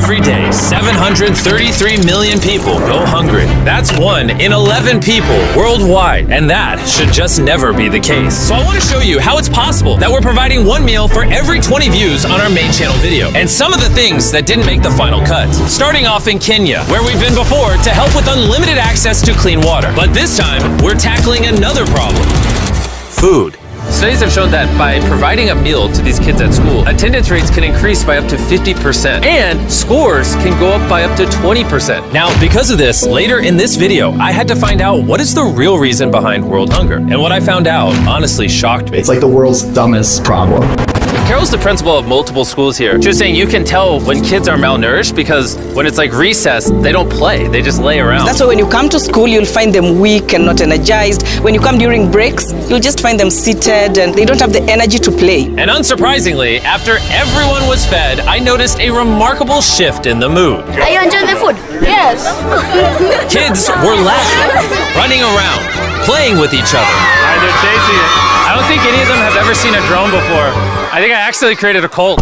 Every day, 733 million people go hungry. That's 1 in 11 people worldwide, and that should just never be the case. So I want to show you how it's possible that we're providing one meal for every 20 views on our main channel video, and some of the things that didn't make the final cut. Starting off in Kenya, where we've been before to help with unlimited access to clean water. But this time, we're tackling another problem: food. Studies have shown that by providing a meal to these kids at school, attendance rates can increase by up to 50%, and scores can go up by up to 20%. Now, because of this, later in this video, I had to find out what is the real reason behind world hunger. And what I found out honestly shocked me. It's like the world's dumbest problem. Carol's the principal of multiple schools here. She was saying you can tell when kids are malnourished because when it's like recess, they don't play, they just lay around. That's why when you come to school, you'll find them weak and not energized. When you come during breaks, you'll just find them seated and they don't have the energy to play. And unsurprisingly, after everyone was fed, I noticed a remarkable shift in the mood. Are you enjoying the food? Yes. Kids were laughing, running around, playing with each other. They're chasing it. I don't think any of them have ever seen a drone before. I think I actually created a cult.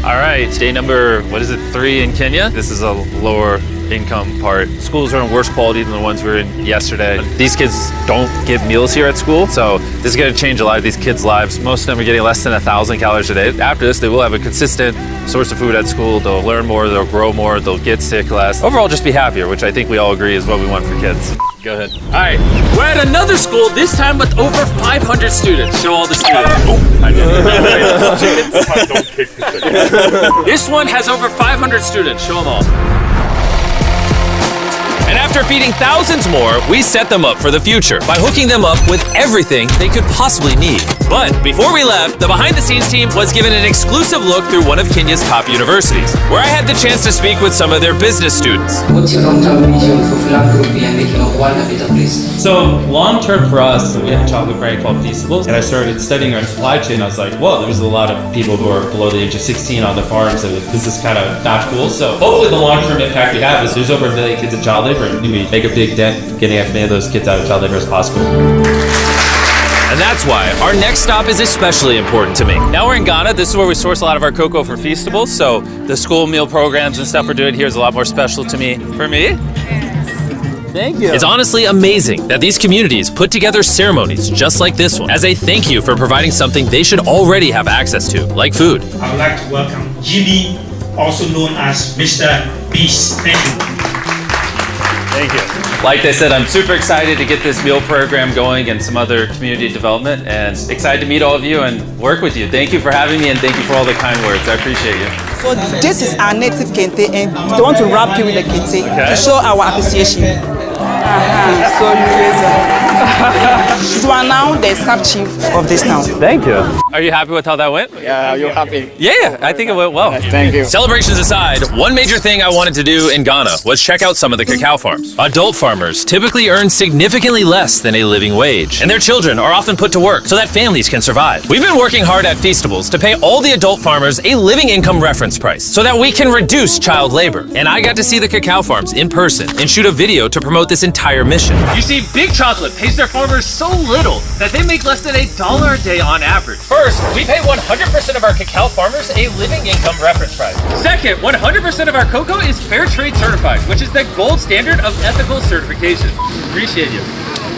All right, day number, 3 in Kenya? This is a lower income part. Schools are in worse quality than the ones we were in yesterday. These kids don't get meals here at school, so this is gonna change a lot of these kids' lives. Most of them are getting less than 1,000 calories a day. After this, they will have a consistent source of food at school. They'll learn more, they'll grow more, they'll get sick less. Overall, just be happier, which I think we all agree is what we want for kids. Go ahead. All right, we're at another school, this time with over 500 students. Show all the students. I did. This one has over 500 students. Show them all. And after feeding thousands more, we set them up for the future by hooking them up with everything they could possibly need. But before we left, the behind-the-scenes team was given an exclusive look through one of Kenya's top universities, where I had the chance to speak with some of their business students. What's your long-term vision for philanthropy and making our world a better place? So long-term for us, we have a chocolate brand called Feastables, and I started studying our supply chain. I was like, whoa, there's a lot of people who are below the age of 16 on the farms, and this is kind of not cool. So hopefully the long-term impact we have is there's over 1 million kids in child labor, and we make a big dent getting as many of those kids out of child labor as possible. And that's why our next stop is especially important to me. Now we're in Ghana. This is where we source a lot of our cocoa for Feastables. So the school meal programs and stuff we're doing here is a lot more special to me. For me? Thank you. It's honestly amazing that these communities put together ceremonies just like this one as a thank you for providing something they should already have access to, like food. I would like to welcome Jimmy, also known as Mr. Beast. Thank you. Thank you. Like I said, I'm super excited to get this meal program going and some other community development, and excited to meet all of you and work with you. Thank you for having me, and thank you for all the kind words. I appreciate you. So this is our native kente, and we want to wrap you with the kente to show our appreciation. So you are now the sub-chief of this town. Thank you. Are you happy with how that went? Yeah, you're happy. Yeah, I think it went well. Thank you. Celebrations aside, one major thing I wanted to do in Ghana was check out some of the cacao farms. Adult farmers typically earn significantly less than a living wage, and their children are often put to work so that families can survive. We've been working hard at Feastables to pay all the adult farmers a living income reference price so that we can reduce child labor. And I got to see the cacao farms in person and shoot a video to promote this entire mission. You see, Big Chocolate pays their farmers so little that they make less than $1 a day on average. First, we pay 100% of our cacao farmers a living income reference price. Second, 100% of our cocoa is fair trade certified, which is the gold standard of ethical certification. Appreciate you.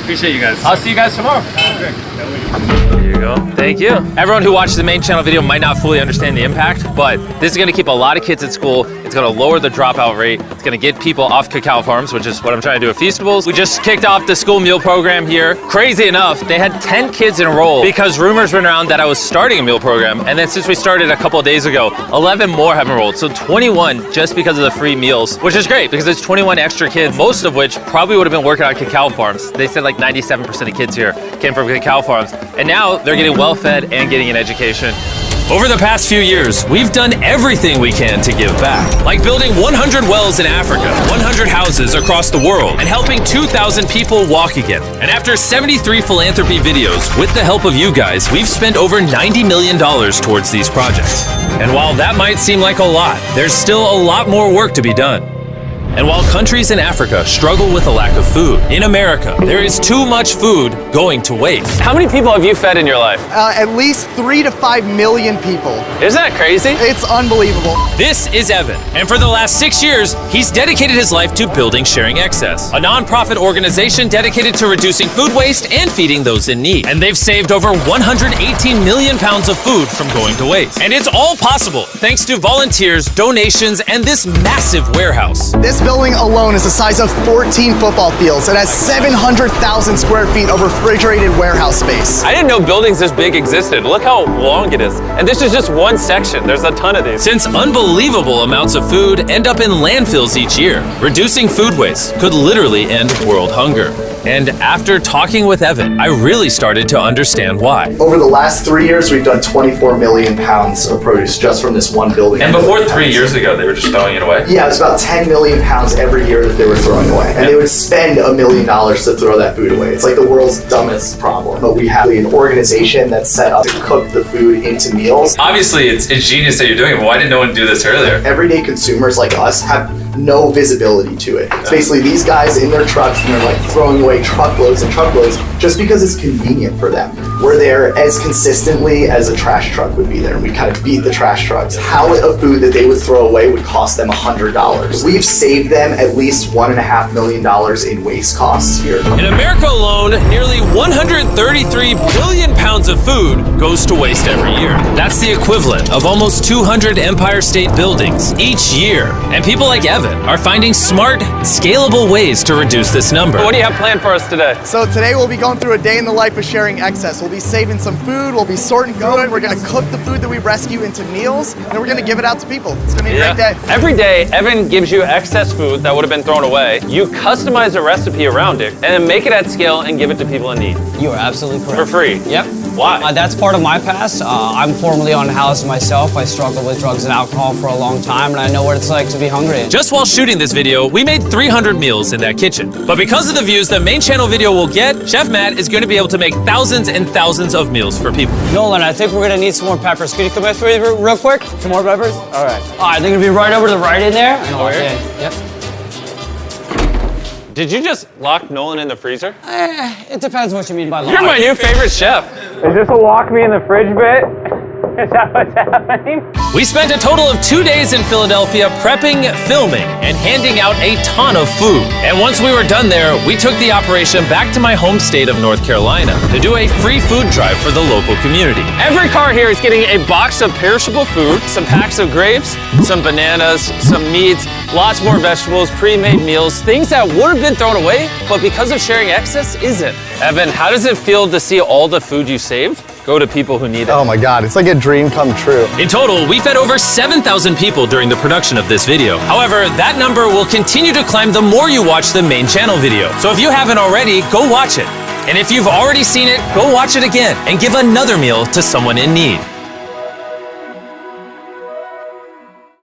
Appreciate you guys. I'll see you guys tomorrow. There you go. Thank you. Everyone who watches the main channel video might not fully understand the impact, but this is going to keep a lot of kids at school. It's going to lower the dropout rate. It's going to get people off cacao farms, which is what I'm trying to do at Feastables. We just kicked off the school meal program here. Crazy enough, they had 10 kids enrolled because rumors went around that I was starting a meal program. And then since we started a couple of days ago, 11 more have enrolled. So 21 just because of the free meals, which is great because it's 21 extra kids, most of which probably would have been working on cacao farms. They said like 97% of kids here came from cacao farms. And now they're getting well fed and getting an education. Over the past few years, we've done everything we can to give back, like building 100 wells in Africa, 100 houses across the world, and helping 2,000 people walk again. And after 73 philanthropy videos, with the help of you guys, we've spent over $90 million towards these projects. And while that might seem like a lot, there's still a lot more work to be done. And while countries in Africa struggle with a lack of food, in America, there is too much food going to waste. How many people have you fed in your life? At least 3 to 5 million people. Isn't that crazy? It's unbelievable. This is Evan, and for the last 6 years, he's dedicated his life to building Sharing Excess, a nonprofit organization dedicated to reducing food waste and feeding those in need. And they've saved over 118 million pounds of food from going to waste. And it's all possible thanks to volunteers, donations, and this massive warehouse. This building alone is the size of 14 football fields. It has 700,000 square feet of refrigerated warehouse space. I didn't know buildings this big existed. Look how long it is. And this is just one section. There's a ton of these. Since unbelievable amounts of food end up in landfills each year, reducing food waste could literally end world hunger. And after talking with Evan, I really started to understand why. Over the last 3 years, we've done 24 million pounds of produce just from this one building. And before 3 years ago, they were just throwing it away? Yeah, it was about 10 million pounds every year that they were throwing away. And they would spend $1 million to throw that food away. It's like the world's dumbest problem. But we have an organization that's set up to cook the food into meals. Obviously, it's genius that you're doing it, but why didn't no one do this earlier? Everyday consumers like us have no visibility to it. It's basically these guys in their trucks and they're like throwing away truckloads and truckloads just because it's convenient for them. We're there as consistently as a trash truck would be there. We kind of beat the trash trucks. Pallet of food that they would throw away would cost them $100. We've saved them at least $1.5 million in waste costs here. In America alone, nearly 133 billion pounds of food goes to waste every year. That's the equivalent of almost 200 Empire State Buildings each year. And people like Evan are finding smart, scalable ways to reduce this number. What do you have planned for us today? So today we'll be going through a day in the life of Sharing Excess. We'll be saving some food, we'll be sorting through it, we're gonna cook the food that we rescue into meals, and then we're gonna give it out to people. It's gonna be a great day. Every day, Evan gives you excess food that would have been thrown away. You customize a recipe around it, and then make it at scale and give it to people in need. You are absolutely correct. For free? Yep. Why? That's part of my past. I'm formerly on house myself. I struggled with drugs and alcohol for a long time, and I know what it's like to be hungry. Just while shooting this video, we made 300 meals in that kitchen. But because of the views the main channel video will get, Chef Matt is going to be able to make thousands and thousands of meals for people. Nolan, I think we're gonna need some more peppers. Can you come with me real quick? Some more peppers? All right. All right, they're gonna be right over to the right in there. And Over here? Yep. Did you just lock Nolan in the freezer? It depends what you mean by lock. You're my new favorite chef. Is this a lock me in the fridge bit? Is that what's happening? We spent a total of 2 days in Philadelphia prepping, filming, and handing out a ton of food. And once we were done there, we took the operation back to my home state of North Carolina to do a free food drive for the local community. Every car here is getting a box of perishable food, some packs of grapes, some bananas, some meats, lots more vegetables, pre-made meals, things that would have been thrown away, but because of Sharing Excess, isn't. Evan, how does it feel to see all the food you saved go to people who need it? Oh my God, it's like a dream come true. In total, we fed over 7,000 people during the production of this video. However, that number will continue to climb the more you watch the main channel video. So if you haven't already, go watch it. And if you've already seen it, go watch it again and give another meal to someone in need.